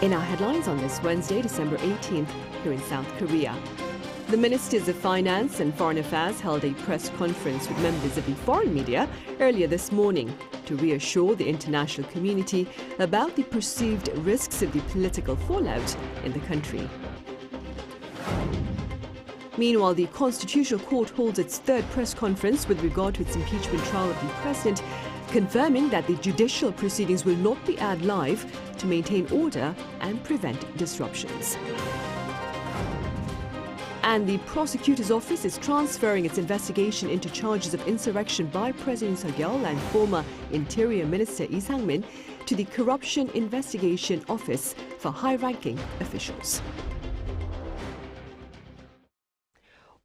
In our headlines on this Wednesday, December 18th, here in South Korea, the Ministers of Finance and Foreign Affairs held a press conference with members of the foreign media earlier this morning to reassure the international community about the perceived risks of the political fallout in the country. Meanwhile, the Constitutional Court holds its third press conference with regard to its impeachment trial of the president, confirming that the judicial proceedings will not be aired live to maintain order and prevent disruptions. And the Prosecutors' Office is transferring its investigation into charges of insurrection by President Seoul and former Interior Minister Lee Sang-min to the Corruption Investigation Office for high-ranking officials.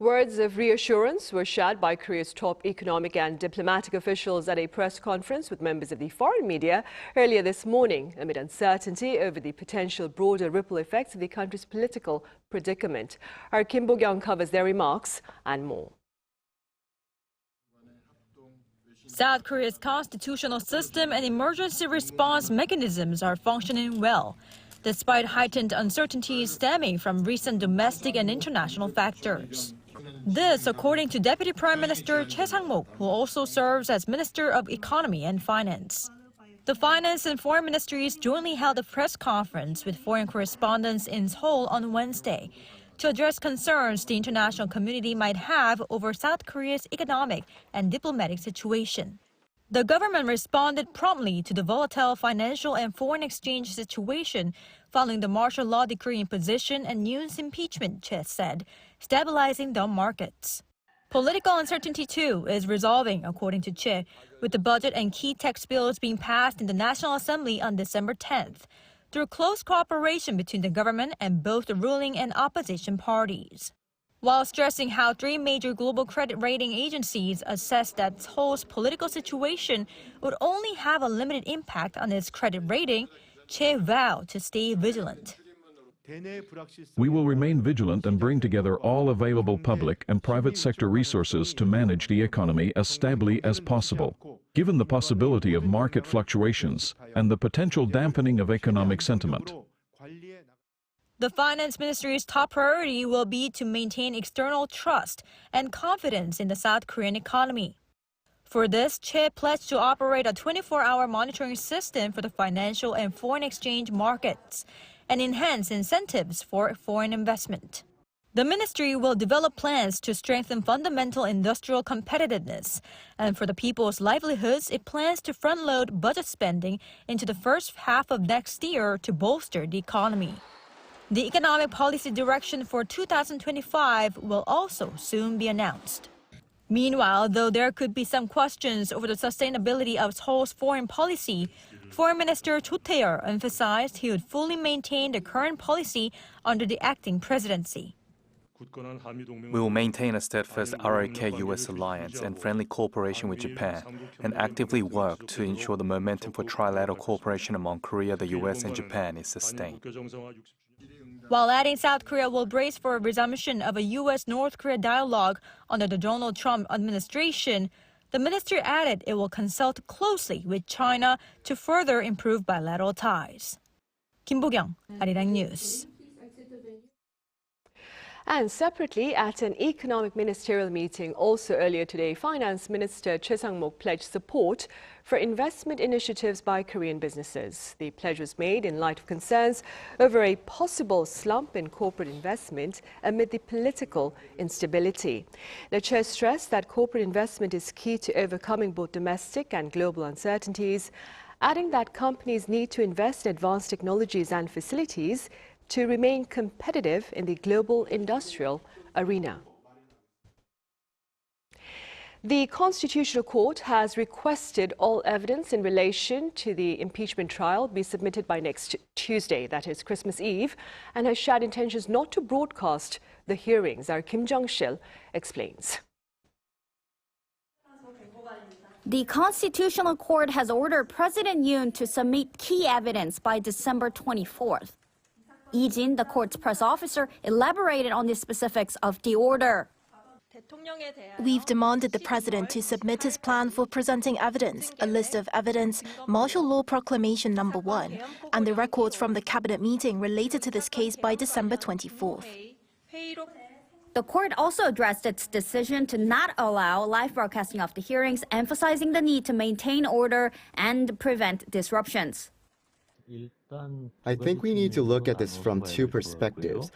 Words of reassurance were shared by Korea's top economic and diplomatic officials at a press conference with members of the foreign media earlier this morning amid uncertainty over the potential broader ripple effects of the country's political predicament. Our Kim Bo-kyung covers their remarks and more. South Korea's constitutional system and emergency response mechanisms are functioning well, despite heightened uncertainties stemming from recent domestic and international factors. This, according to Deputy Prime Minister Choi Sang-mok, who also serves as Minister of Economy and Finance. The Finance and Foreign Ministries jointly held a press conference with foreign correspondents in Seoul on Wednesday to address concerns the international community might have over South Korea's economic and diplomatic situation. The government responded promptly to the volatile financial and foreign exchange situation following the martial law decree imposition and Yoon's impeachment, Choi said, stabilizing the markets. Political uncertainty, too, is resolving, according to Choi, with the budget and key tax bills being passed in the Nat'l Assembly on December 10th, through close cooperation between the government and both the ruling and opposition parties. While stressing how three major global credit rating agencies assessed that Seoul's political situation would only have a limited impact on its credit rating, Choi vowed to stay vigilant. We will remain vigilant and bring together all available public and private sector resources to manage the economy as stably as possible, given the possibility of market fluctuations and the potential dampening of economic sentiment. The Finance Ministry's top priority will be to maintain external trust and confidence in the South Korean economy. For this, Choi pledged to operate a 24-hour monitoring system for the financial and foreign exchange markets and enhance incentives for foreign investment. The ministry will develop plans to strengthen fundamental industrial competitiveness, and for the people's livelihoods, it plans to front-load budget spending into the first half of next year to bolster the economy. The economic policy direction for 2025 will also soon be announced. Meanwhile, though there could be some questions over the sustainability of Seoul's foreign policy, Foreign Minister Cho Tae-yeol emphasized he would fully maintain the current policy under the acting presidency. We will maintain a steadfast ROK-US alliance and friendly cooperation with Japan and actively work to ensure the momentum for trilateral cooperation among Korea, the US, and Japan is sustained. While adding South Korea will brace for a resumption of a U.S.-North Korea dialogue under the Donald Trump administration, the minister added it will consult closely with China to further improve bilateral ties. Kim Bo-kyung, Arirang News. And separately, at an economic ministerial meeting also earlier today, Finance Minister Choi Sang-mok pledged support for investment initiatives by Korean businesses. The pledge was made in light of concerns over a possible slump in corporate investment amid the political instability. The Choi stressed that corporate investment is key to overcoming both domestic and global uncertainties, adding that companies need to invest in advanced technologies and facilities to remain competitive in the global industrial arena. The Constitutional Court has requested all evidence in relation to the impeachment trial be submitted by next Tuesday, that is Christmas Eve, and has shared intentions not to broadcast the hearings. Our Kim Jung-sil explains. The Constitutional Court has ordered President Yoon to submit key evidence by December 24th. Lee Jin, the court's press officer, elaborated on the specifics of the order. We've demanded the president to submit his plan for presenting evidence, a list of evidence, martial law proclamation number 1, and the records from the cabinet meeting related to this case by December 24th. The court also addressed its decision to not allow live broadcasting of the hearings, emphasizing the need to maintain order and prevent disruptions. I think we need to look at this from two perspectives.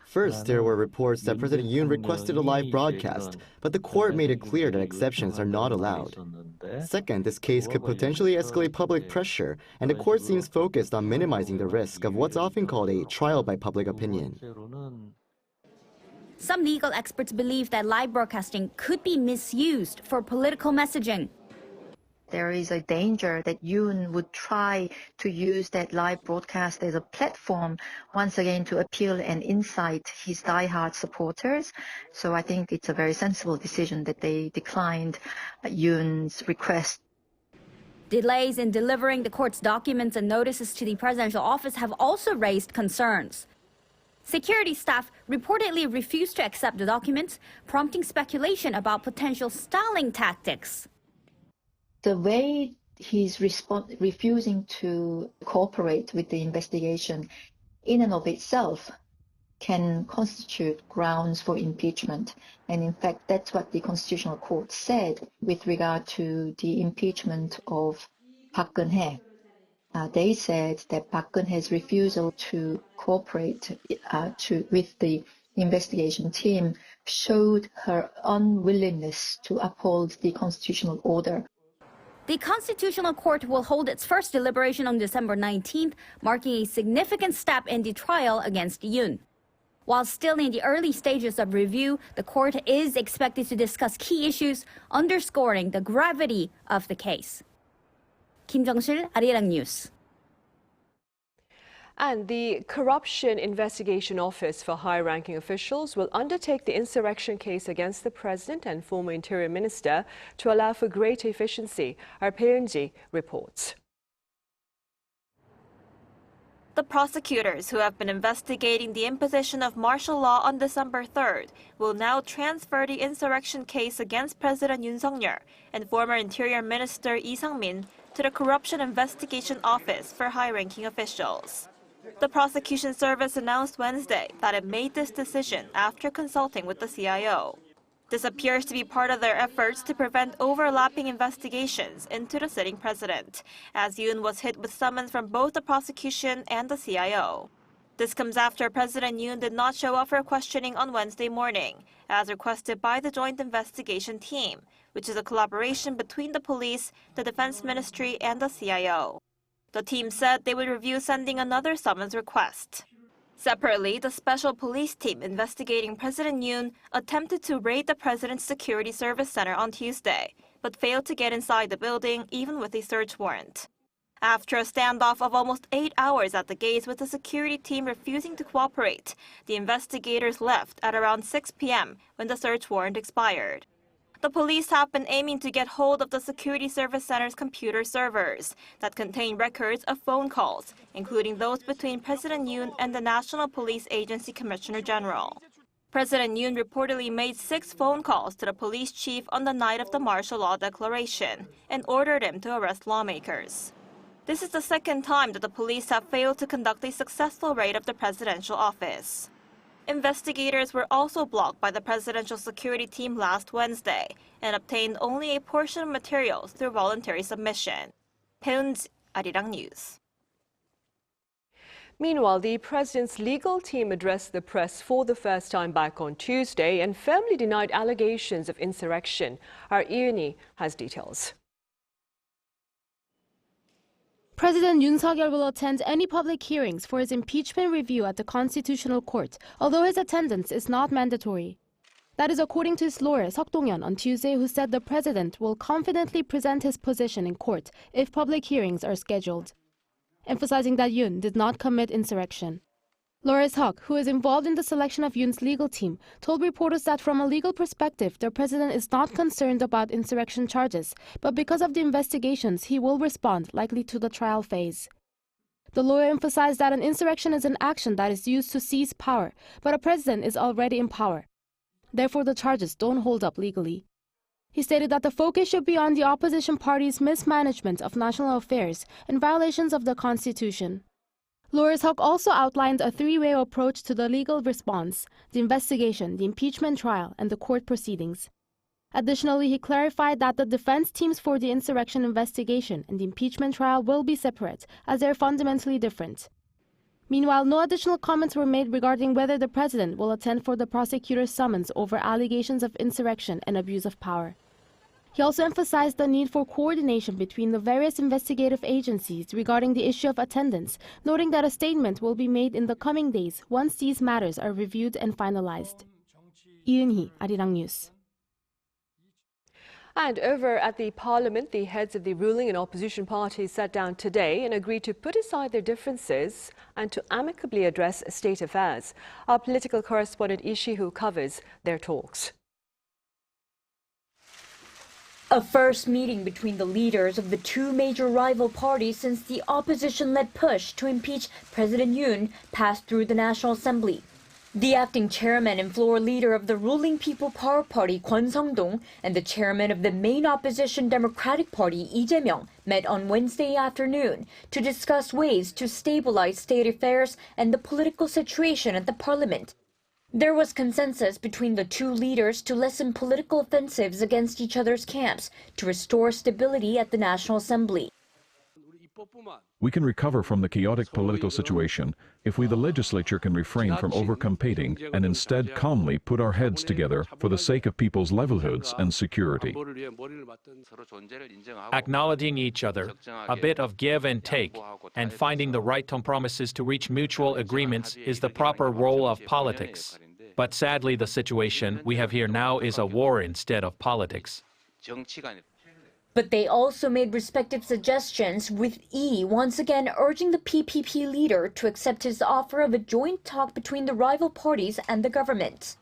First, there were reports that President Yoon requested a live broadcast, but the court made it clear that exceptions are not allowed. Second, this case could potentially escalate public pressure, and the court seems focused on minimizing the risk of what's often called a trial by public opinion. Some legal experts believe that live broadcasting could be misused for political messaging. There is a danger that Yoon would try to use that live broadcast as a platform once again to appeal and incite his diehard supporters. So I think it's a very sensible decision that they declined Yoon's request. Delays in delivering the court's documents and notices to the presidential office have also raised concerns. Security staff reportedly refused to accept the documents, prompting speculation about potential stalling tactics. The way he's refusing to cooperate with the investigation in and of itself can constitute grounds for impeachment. And in fact, that's what the Constitutional Court said with regard to the impeachment of Park Geun-hye. They said that Park Geun-hye's refusal to cooperate with the investigation team showed her unwillingness to uphold the constitutional order. The Constitutional Court will hold its first deliberation on December 19th, marking a significant step in the trial against Yoon. While still in the early stages of review, the court is expected to discuss key issues, underscoring the gravity of the case. Kim Jung-sil, Arirang News. And the Corruption Investigation Office for high-ranking officials will undertake the insurrection case against the president and former interior minister to allow for greater efficiency. Our Peunji reports. The prosecutors who have been investigating the imposition of martial law on December 3rd will now transfer the insurrection case against President Yoon Suk-yeol and former Interior Minister Lee Sang-min to the Corruption Investigation Office for high-ranking officials. The prosecution service announced Wednesday that it made this decision after consulting with the CIO. This appears to be part of their efforts to prevent overlapping investigations into the sitting president, as Yoon was hit with summons from both the prosecution and the CIO. This comes after President Yoon did not show up for questioning on Wednesday morning, as requested by the Joint Investigation Team, which is a collaboration between the police, the Defense Ministry, and the CIO. The team said they would review sending another summons request. Separately, the special police team investigating President Yoon attempted to raid the president's security service center on Tuesday, but failed to get inside the building even with a search warrant. After a standoff of almost 8 hours at the gates with the security team refusing to cooperate, the investigators left at around 6 p.m. when the search warrant expired. The police have been aiming to get hold of the security service center's computer servers that contain records of phone calls, including those between President Yoon and the National Police Agency Commissioner General. President Yoon reportedly made 6 phone calls to the police chief on the night of the martial law declaration and ordered him to arrest lawmakers. This is the second time that the police have failed to conduct a successful raid of the presidential office. Investigators were also blocked by the presidential security team last Wednesday and obtained only a portion of materials through voluntary submission. Peunji, Arirang News. Meanwhile, the president's legal team addressed the press for the first time back on Tuesday and firmly denied allegations of insurrection. Our Iuni has details. President Yoon Suk-yeol will attend any public hearings for his impeachment review at the Constitutional Court, although his attendance is not mandatory. That is according to his lawyer Seok Dong-yeon on Tuesday, who said the president will confidently present his position in court if public hearings are scheduled, emphasizing that Yoon did not commit insurrection. Lawyer Seok, who is involved in the selection of Yoon's legal team, told reporters that from a legal perspective, the president is not concerned about insurrection charges, but because of the investigations, he will respond, likely to the trial phase. The lawyer emphasized that an insurrection is an action that is used to seize power, but a president is already in power. Therefore, the charges don't hold up legally. He stated that the focus should be on the opposition party's mismanagement of national affairs and violations of the Constitution. Lawyers Huk also outlined a three-way approach to the legal response: the investigation, the impeachment trial, and the court proceedings. Additionally, he clarified that the defense teams for the insurrection investigation and the impeachment trial will be separate, as they are fundamentally different. Meanwhile, no additional comments were made regarding whether the president will attend for the prosecutor's summons over allegations of insurrection and abuse of power. He also emphasized the need for coordination between the various investigative agencies regarding the issue of attendance, noting that a statement will be made in the coming days once these matters are reviewed and finalized. 이은희, Arirang News. And over at the Parliament, the heads of the ruling and opposition parties sat down today and agreed to put aside their differences and to amicably address state affairs. Our political correspondent Ishihu covers their talks. A first meeting between the leaders of the two major rival parties since the opposition-led push to impeach President Yoon passed through the National Assembly. The acting chairman and floor leader of the ruling People Power Party, Kwon Sung-dong, and the chairman of the main opposition Democratic Party, Lee Jae-myung, met on Wednesday afternoon to discuss ways to stabilize state affairs and the political situation at the parliament. There was consensus between the two leaders to lessen political offensives against each other's camps to restore stability at the National Assembly. We can recover from the chaotic political situation if we, the legislature, can refrain from over-campaigning and instead calmly put our heads together for the sake of people's livelihoods and security. Acknowledging each other, a bit of give and take, and finding the right compromises to reach mutual agreements is the proper role of politics. But sadly, the situation we have here now is a war instead of politics. But they also made respective suggestions, with Lee once again urging the PPP leader to accept his offer of a joint talk between the rival parties and the government.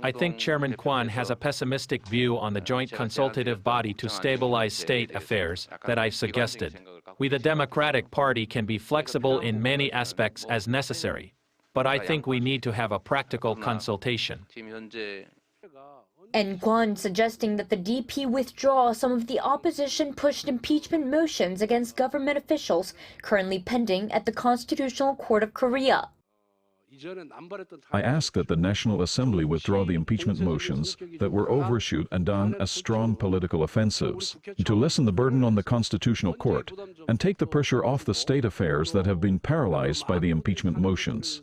I think Chairman Kwon has a pessimistic view on the joint consultative body to stabilize state affairs that I've suggested. We, the Democratic Party, can be flexible in many aspects as necessary, but I think we need to have a practical consultation. And Kwon suggesting that the DP withdraw some of the opposition-pushed impeachment motions against government officials currently pending at the Constitutional Court of Korea. I ask that the National Assembly withdraw the impeachment motions that were overshoot and done as strong political offensives, to lessen the burden on the Constitutional Court and take the pressure off the state affairs that have been paralyzed by the impeachment motions.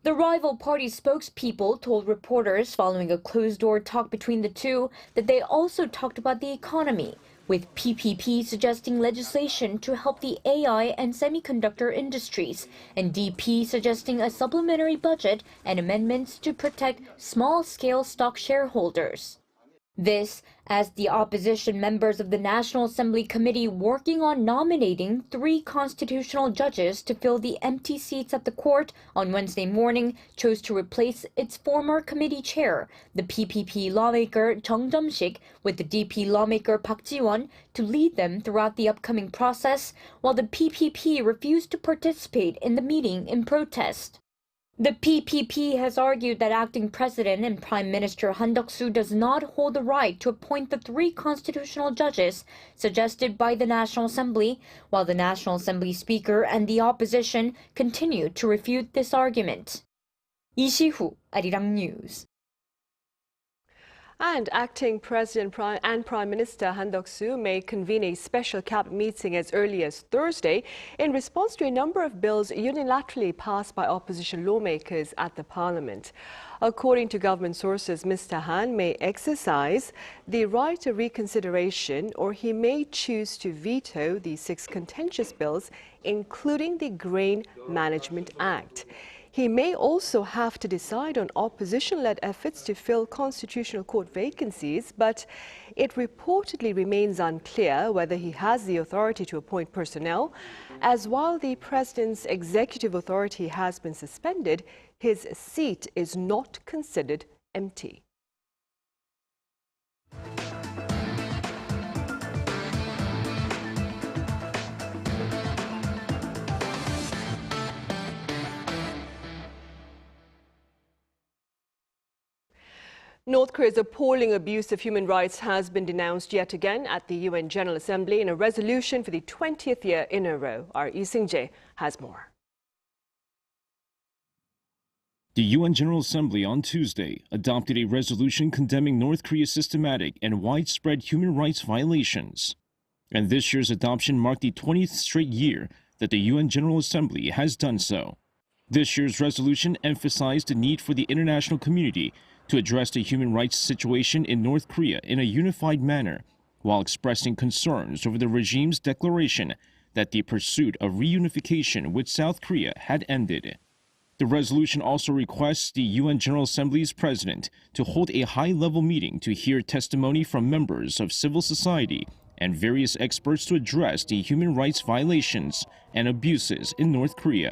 The rival party spokespeople told reporters following a closed-door talk between the two that they also talked about the economy, with PPP suggesting legislation to help the AI and semiconductor industries, and DP suggesting a supplementary budget and amendments to protect small-scale stock shareholders. This, as the opposition members of the National Assembly Committee working on nominating 3 constitutional judges to fill the empty seats at the court on Wednesday morning chose to replace its former committee chair, the PPP lawmaker Chung Jum-sik, with the DP lawmaker Park Ji-won to lead them throughout the upcoming process, while the PPP refused to participate in the meeting in protest. The PPP has argued that acting President and Prime Minister Han Duck-soo does not hold the right to appoint the 3 constitutional judges suggested by the National Assembly, while the National Assembly Speaker and the opposition continue to refute this argument. Ishihu, Arirang News. And acting President and Prime Minister Han Duck-soo may convene a special cabinet meeting as early as Thursday in response to a number of bills unilaterally passed by opposition lawmakers at the parliament. According to government sources, Mr. Han may exercise the right of reconsideration, or he may choose to veto the 6 contentious bills, including the Grain Management Act. He may also have to decide on opposition-led efforts to fill constitutional court vacancies, but it reportedly remains unclear whether he has the authority to appoint personnel, as while the president's executive authority has been suspended, his seat is not considered empty. North Korea's appalling abuse of human rights has been denounced yet again at the UN General Assembly in a resolution for the 20th year in a row. Our Lee Seung-jae has more. The UN General Assembly on Tuesday adopted a resolution condemning North Korea's systematic and widespread human rights violations. And this year's adoption marked the 20th straight year that the UN General Assembly has done so. This year's resolution emphasized the need for the international community to address the human rights situation in North Korea in a unified manner, while expressing concerns over the regime's declaration that the pursuit of reunification with South Korea had ended. The resolution also requests the UN General Assembly's president to hold a high-level meeting to hear testimony from members of civil society and various experts to address the human rights violations and abuses in North Korea.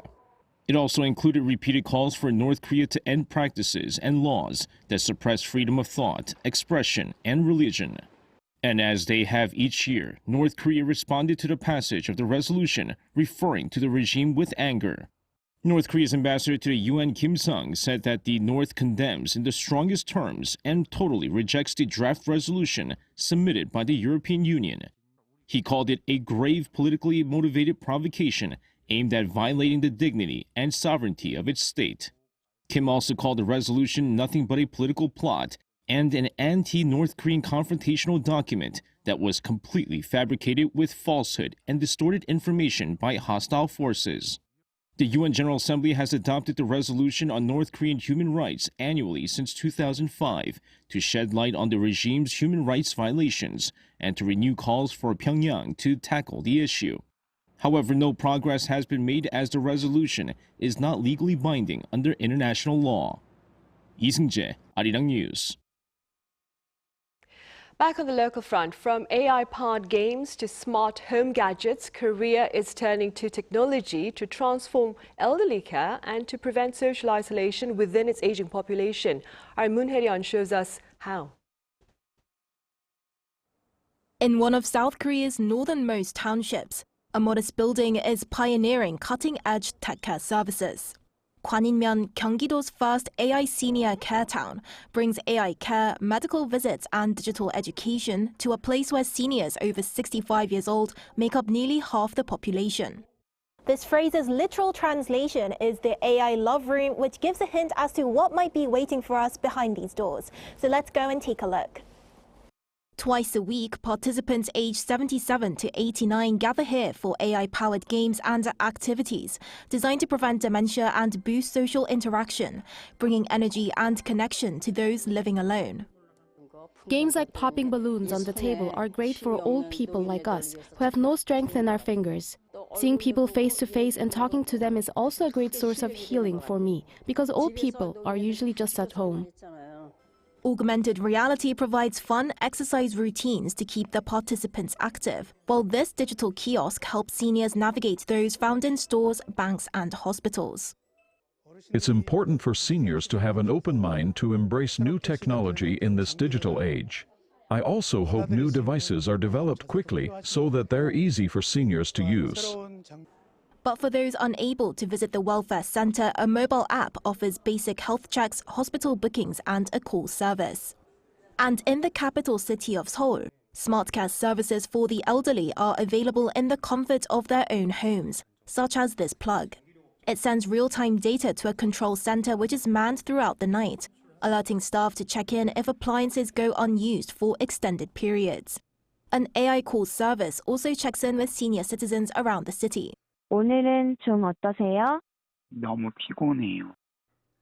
It also included repeated calls for North Korea to end practices and laws that suppress freedom of thought, expression, and religion. And as they have each year, North Korea responded to the passage of the resolution, referring to the regime with anger. North Korea's ambassador to the UN, Kim Sung, said that the North condemns in the strongest terms and totally rejects the draft resolution submitted by the European Union. He called it a grave politically motivated provocation aimed at violating the dignity and sovereignty of its state. Kim also called the resolution nothing but a political plot and an anti-North Korean confrontational document that was completely fabricated with falsehood and distorted information by hostile forces. The UN General Assembly has adopted the resolution on North Korean human rights annually since 2005 to shed light on the regime's human rights violations and to renew calls for Pyongyang to tackle the issue. However, no progress has been made as the resolution is not legally binding under international law. Lee Seung-jae, Arirang News. Back on the local front, from AI-powered games to smart home gadgets, Korea is turning to technology to transform elderly care and to prevent social isolation within its aging population. Our Moon Hye-ryun shows us how. In one of South Korea's northernmost townships, a modest building is pioneering cutting-edge tech care services. Gwaninmyeon, Gyeonggi-do's first AI senior care town, brings AI care, medical visits and digital education to a place where seniors over 65 years old make up nearly half the population. This phrase's literal translation is the AI love room, which gives a hint as to what might be waiting for us behind these doors. So let's go and take a look. Twice a week, participants aged 77 to 89 gather here for AI-powered games and activities designed to prevent dementia and boost social interaction, bringing energy and connection to those living alone. Games like popping balloons on the table are great for old people like us who have no strength in our fingers. Seeing people face to face and talking to them is also a great source of healing for me, because old people are usually just at home. Augmented reality provides fun exercise routines to keep the participants active, while this digital kiosk helps seniors navigate those found in stores, banks and hospitals. It's important for seniors to have an open mind to embrace new technology in this digital age. I also hope new devices are developed quickly so that they're easy for seniors to use. But for those unable to visit the welfare center, a mobile app offers basic health checks, hospital bookings and a call service. And in the capital city of Seoul, smart care services for the elderly are available in the comfort of their own homes, such as this plug. It sends real-time data to a control center which is manned throughout the night, alerting staff to check in if appliances go unused for extended periods. An AI call service also checks in with senior citizens around the city. 오늘은 좀 어떠세요? 너무 피곤해요.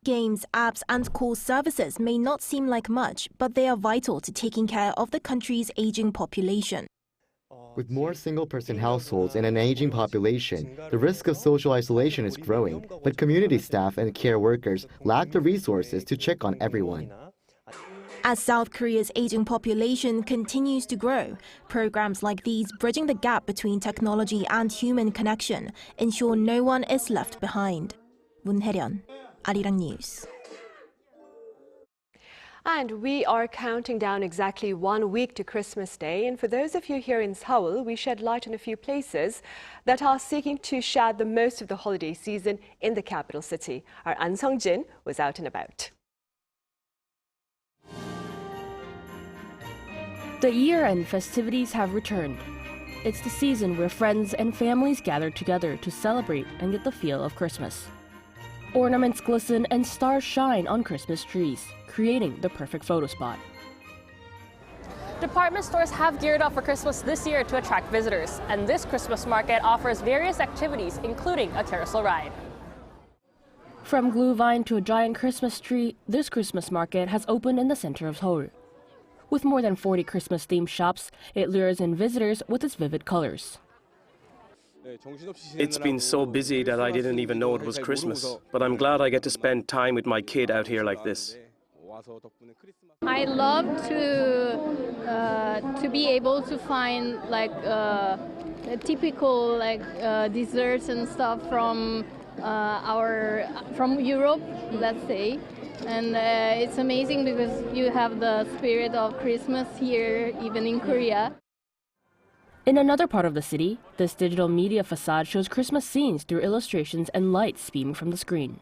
Games, apps and call services may not seem like much, but they are vital to taking care of the country's aging population. With more single-person households and an aging population, the risk of social isolation is growing, but community staff and care workers lack the resources to check on everyone. As South Korea's aging population continues to grow, programs like these bridging the gap between technology and human connection ensure no one is left behind. Moon Hye-ryun, Arirang News. And we are counting down exactly 1 week to Christmas Day. And for those of you here in Seoul, we shed light on a few places that are seeking to share the most of the holiday season in the capital city. Our An Sung-jin was out and about. The year-end festivities have returned. It's the season where friends and families gather together to celebrate and get the feel of Christmas. Ornaments glisten and stars shine on Christmas trees, creating the perfect photo spot. Department stores have geared up for Christmas this year to attract visitors, and this Christmas market offers various activities, including a carousel ride. From glue vine to a giant Christmas tree, this Christmas market has opened in the center of Seoul. With more than 40 Christmas-themed shops, it lures in visitors with its vivid colors. It's been so busy that I didn't even know it was Christmas, but I'm glad I get to spend time with my kid out here like this. I love to be able to find typical desserts and stuff from Europe, let's say, and it's amazing because you have the spirit of Christmas here, even in Korea. In another part of the city, this digital media facade shows Christmas scenes through illustrations and lights beaming from the screen.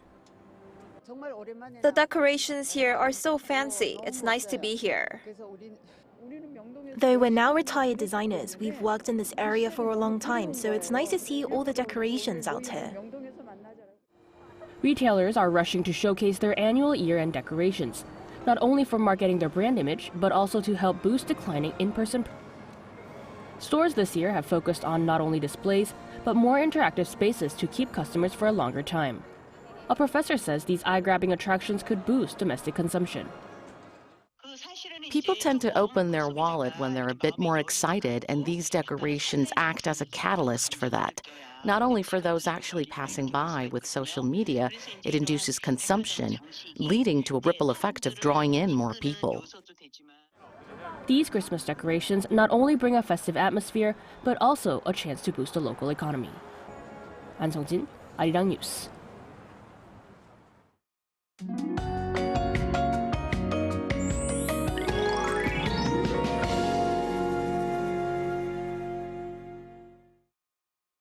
The decorations here are so fancy. It's nice to be here. Though we're now retired designers, we've worked in this area for a long time, so it's nice to see all the decorations out here. Retailers are rushing to showcase their annual year-end decorations, not only for marketing their brand image, but also to help boost declining in-person. Stores this year have focused on not only displays, but more interactive spaces to keep customers for a longer time. A professor says these eye-grabbing attractions could boost domestic consumption. People tend to open their wallet when they're a bit more excited, and these decorations act as a catalyst for that. Not only for those actually passing by with social media, it induces consumption, leading to a ripple effect of drawing in more people. These Christmas decorations not only bring a festive atmosphere, but also a chance to boost the local economy. An Sung-jin, Arirang News.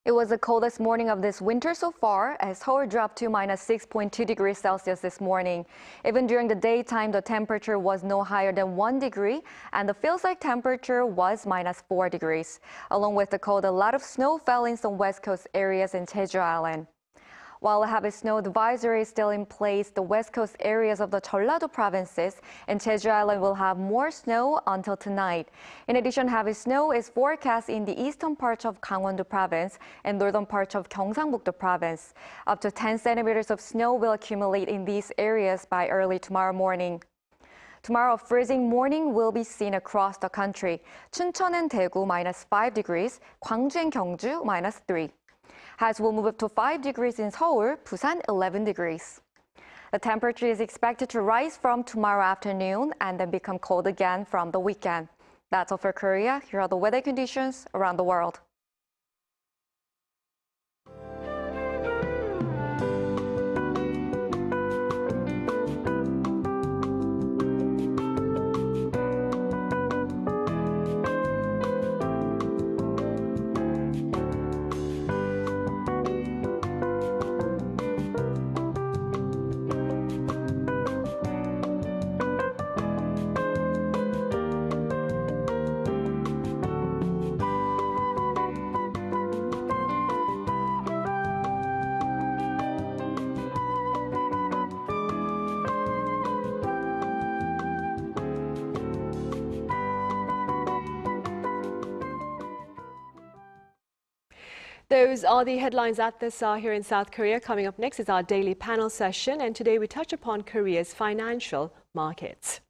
It was the coldest morning of this winter so far, as Seoul dropped to -6.2 degrees Celsius this morning. Even during the daytime, the temperature was no higher than 1 degree, and the feels-like temperature was -4 degrees. Along with the cold, a lot of snow fell in some west coast areas in Jeju Island. While a heavy snow advisory is still in place, the west coast areas of the Jeollado provinces and Jeju Island will have more snow until tonight. In addition, heavy snow is forecast in the eastern parts of Gangwon-do province and northern parts of Gyeongsang-buk-do province. Up to 10 centimeters of snow will accumulate in these areas by early tomorrow morning. Tomorrow, a freezing morning will be seen across the country. Chuncheon and Daegu -5 degrees, Gwangju and Gyeongju -3. Highs will move up to 5 degrees in Seoul, Busan 11 degrees. The temperature is expected to rise from tomorrow afternoon and then become cold again from the weekend. That's all for Korea. Here are the weather conditions around the world. Those are the headlines at this hour here in South Korea. Coming up next is our daily panel session, and today we touch upon Korea's financial markets.